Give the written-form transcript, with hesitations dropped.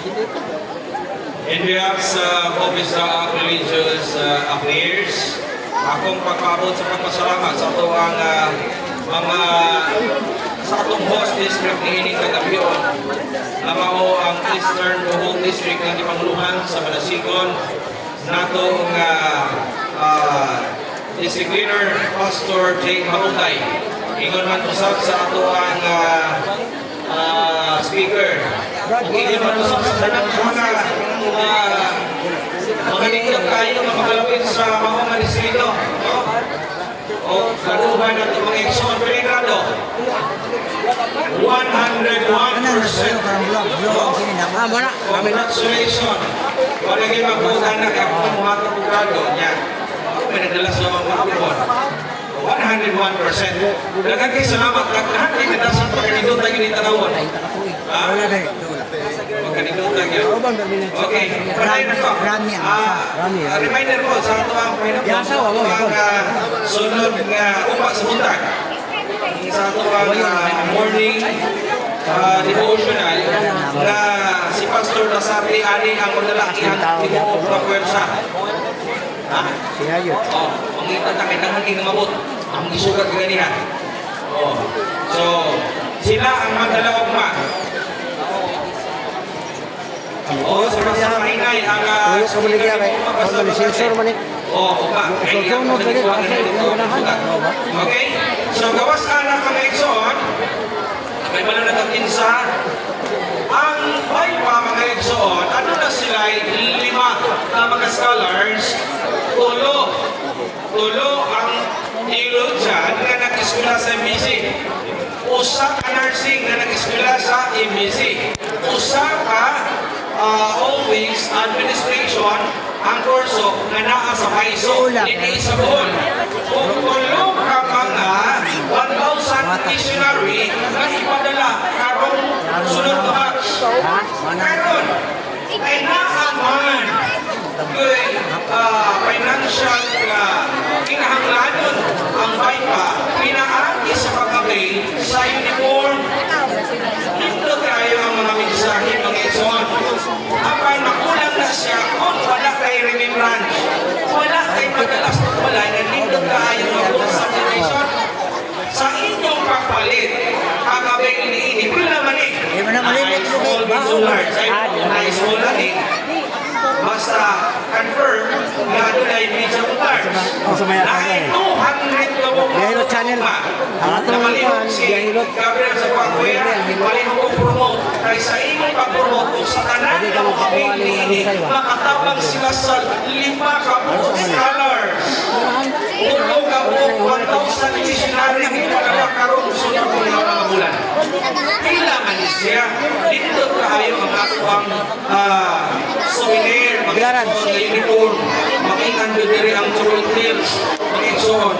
In behalf sa Office sa Religious Affairs, akong pagpabot sa pagpasalamat sa ito ang mga sa atong host district ni Hining Kagabion, lamao ang Eastern Bohol District ng Ipanguluhan sa Malasigon, nato ang District Leader Pastor Jake Mautay. Ingon man usap sa ato ang speaker. Ingon man usap sa tanang mga lingkod kayo mga kalawin sa mga distrito. O kaduhan nato mga Exxon Peligrado. 101%. Congratulations. Wala kayo magbutan na kaya kung mga kapugado niya. Ako may nadala sa mga kupon. 101%. Dagan kayo salamat. Lahat kayo nadasan pagkanindot tayo ni Tanawon. Pagkanindot tayo. Okay. Panayin na ko. Reminder po sa ito ang sunod nga upa sa buntag. Sa ito ang morning devotional na si Pastor Nasabi ani ang madalakihan tinuod na pwersa. Si Hayot. Ang itatakay ng hanging mabot ang isugat ganihan. So, sila ang magdalawag ma. Sa mga maingay ang okay? So, gawas anak ang Exxon, may mananagatin sa ang Baypa mga Exxon, ano na sila 5 na mga scholars, tulo ang theologian na nag-eskwela sa MBC, usa ka nursing na nag-eskwela sa MBC, usa ka always administration ang kurso na naa sa Paiso, hindi sa Bohol. Kung tulo ka mga 1,000 missionary na ipadala karong sunod na batch. Karon, ay naaman financial kinahanglanon ang Baypa pinaagi sa pagkabay sa uniform. Dito kayo ang mga mensahe mga Exxon. Kapag makulang na siya, kung wala kay remembrance, wala kay pagkalas ng walay, nandito kayo makulang sa generation. Sa inyong pagpalit, kagabay ini pero naman small to large. Ay small lang basta confirm na doon ay medyo large. Dahil 200 kabong Yahilot channel. na malihog si Gabriel sa pagkuya, malihog kong promote. Kaya sa inyong pag-promote kung sa tanan na makabing ni makatabang sila sa 5 kabong scholars. Ulo kabong 1,000 missionary ni pagkakaroon sunod ng mga bulan. Kailangan siya. Dito tayo ang akwang souvenir, mag-Exxon, uniform, mag-ingan ang chocolate milk, mag-Exxon.